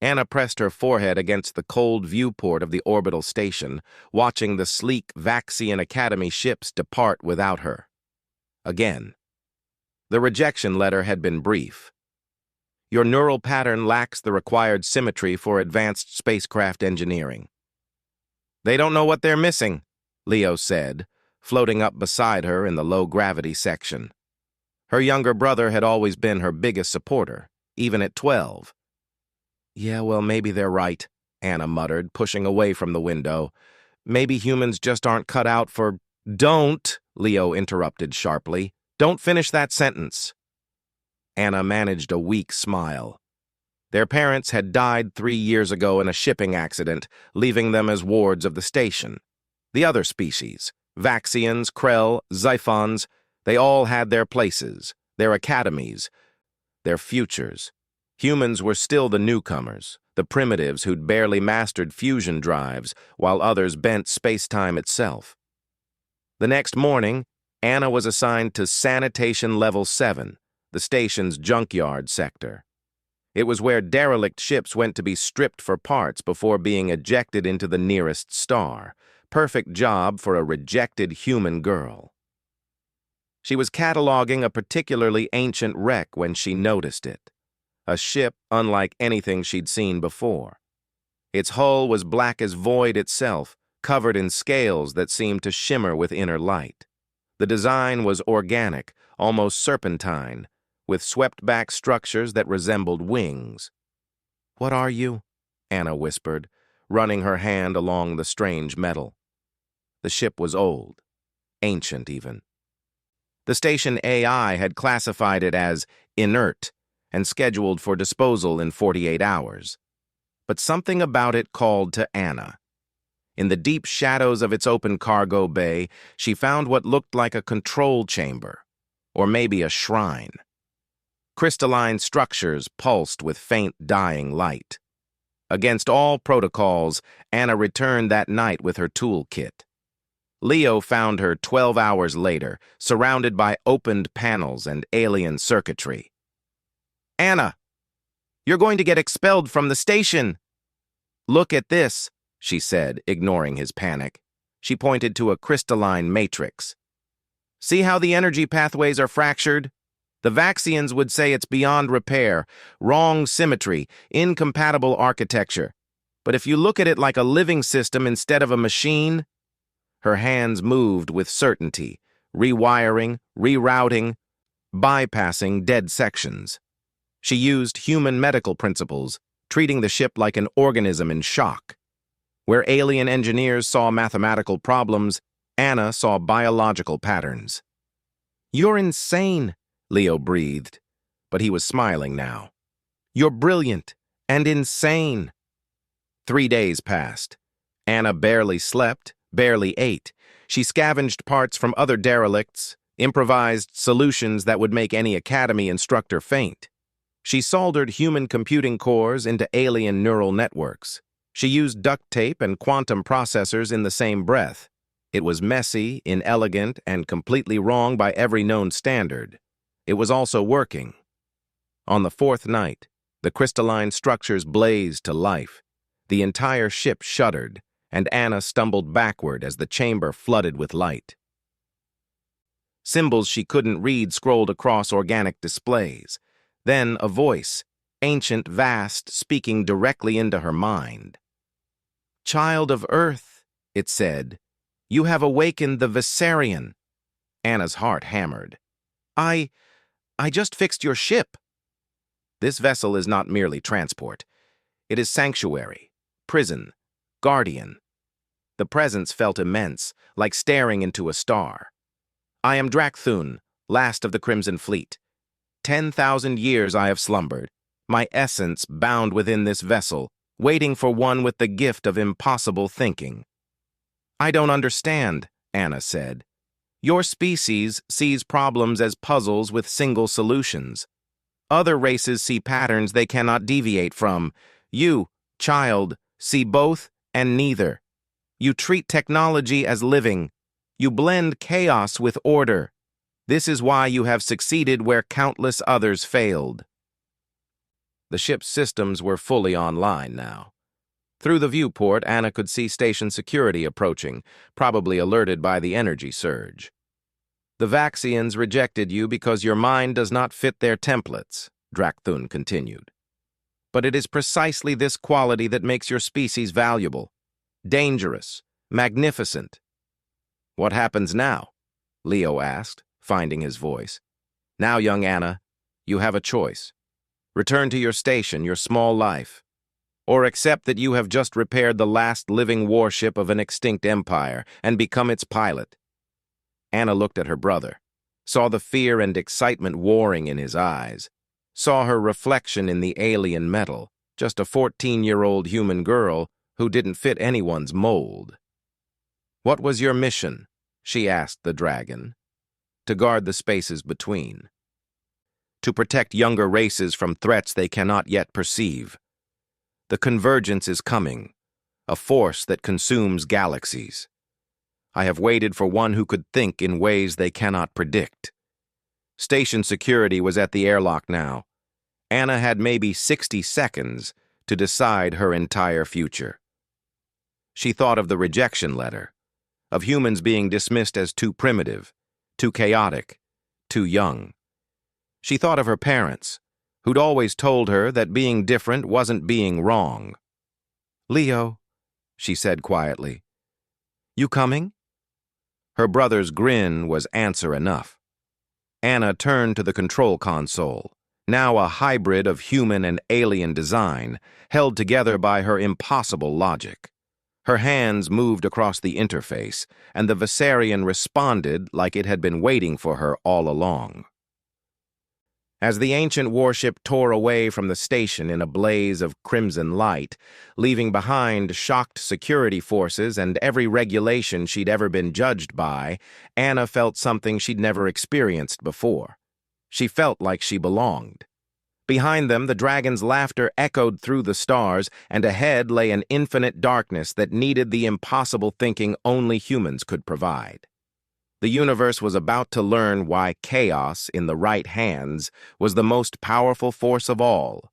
Anna pressed her forehead against the cold viewport of the orbital station, watching the sleek Vaxian Academy ships depart without her. Again. The rejection letter had been brief. Your neural pattern lacks the required symmetry for advanced spacecraft engineering. They don't know what they're missing, Leo said, floating up beside her in the low-gravity section. Her younger brother had always been her biggest supporter, even at 12. Yeah, well, maybe they're right, Anna muttered, pushing away from the window. Maybe humans just aren't cut out for— Don't, Leo interrupted sharply. Don't finish that sentence. Anna managed a weak smile. Their parents had died 3 years ago in a shipping accident, leaving them as wards of the station. The other species, Vaxians, Krell, Xiphons, they all had their places, their academies, their futures. Humans were still the newcomers, the primitives who'd barely mastered fusion drives, while others bent space-time itself. The next morning, Anna was assigned to Sanitation Level 7, the station's junkyard sector. It was where derelict ships went to be stripped for parts before being ejected into the nearest star. Perfect job for a rejected human girl. She was cataloging a particularly ancient wreck when she noticed it. A ship unlike anything she'd seen before. Its hull was black as void itself, covered in scales that seemed to shimmer with inner light. The design was organic, almost serpentine, with swept-back structures that resembled wings. "What are you?" Anna whispered, running her hand along the strange metal. The ship was old, ancient even. The station AI had classified it as inert and scheduled for disposal in 48 hours. But something about it called to Anna. In the deep shadows of its open cargo bay, she found what looked like a control chamber, or maybe a shrine. Crystalline structures pulsed with faint dying light. Against all protocols, Anna returned that night with her toolkit. Leo found her 12 hours later, surrounded by opened panels and alien circuitry. "Anna, you're going to get expelled from the station." "Look at this," she said, ignoring his panic. She pointed to a crystalline matrix. "See how the energy pathways are fractured? The Vaxians would say it's beyond repair, wrong symmetry, incompatible architecture. But if you look at it like a living system instead of a machine—" Her hands moved with certainty, rewiring, rerouting, bypassing dead sections. She used human medical principles, treating the ship like an organism in shock. Where alien engineers saw mathematical problems, Anna saw biological patterns. "You're insane," Leo breathed, but he was smiling now. "You're brilliant and insane." 3 days passed. Anna barely slept, barely ate. She scavenged parts from other derelicts, improvised solutions that would make any academy instructor faint. She soldered human computing cores into alien neural networks. She used duct tape and quantum processors in the same breath. It was messy, inelegant, and completely wrong by every known standard. It was also working. On the 4th night, the crystalline structures blazed to life. The entire ship shuddered, and Anna stumbled backward as the chamber flooded with light. Symbols she couldn't read scrolled across organic displays. Then a voice, ancient, vast, speaking directly into her mind. "Child of Earth," it said, "you have awakened the Viserion." Anna's heart hammered. I just fixed your ship." "This vessel is not merely transport. It is sanctuary, prison, guardian." The presence felt immense, like staring into a star. "I am Drakthun, last of the Crimson Fleet. 10,000 years I have slumbered, my essence bound within this vessel, waiting for one with the gift of impossible thinking." "I don't understand," Anna said. "Your species sees problems as puzzles with single solutions. Other races see patterns they cannot deviate from. You, child, see both and neither. You treat technology as living. You blend chaos with order. This is why you have succeeded where countless others failed." The ship's systems were fully online now. Through the viewport, Anna could see station security approaching, probably alerted by the energy surge. The Vaxians rejected you because your mind does not fit their templates, Drakthun continued. But it is precisely this quality that makes your species valuable, dangerous, magnificent. What happens now? Leo asked, finding his voice. Now, young Anna, you have a choice. Return to your station, your small life, or accept that you have just repaired the last living warship of an extinct empire and become its pilot. Anna looked at her brother, saw the fear and excitement warring in his eyes, saw her reflection in the alien metal, just a 14-year-old human girl who didn't fit anyone's mold. What was your mission? She asked the dragon. To guard the spaces between. To protect younger races from threats they cannot yet perceive. The convergence is coming, a force that consumes galaxies. I have waited for one who could think in ways they cannot predict. Station security was at the airlock now. Anna had maybe 60 seconds to decide her entire future. She thought of the rejection letter, of humans being dismissed as too primitive, too chaotic, too young. She thought of her parents, who'd always told her that being different wasn't being wrong. "Leo," she said quietly, "you coming?" Her brother's grin was answer enough. Anna turned to the control console, now a hybrid of human and alien design, held together by her impossible logic. Her hands moved across the interface, and the Viserion responded like it had been waiting for her all along. As the ancient warship tore away from the station in a blaze of crimson light, leaving behind shocked security forces and every regulation she'd ever been judged by, Anna felt something she'd never experienced before. She felt like she belonged. Behind them, the dragon's laughter echoed through the stars, and ahead lay an infinite darkness that needed the impossible thinking only humans could provide. The universe was about to learn why chaos, in the right hands, was the most powerful force of all.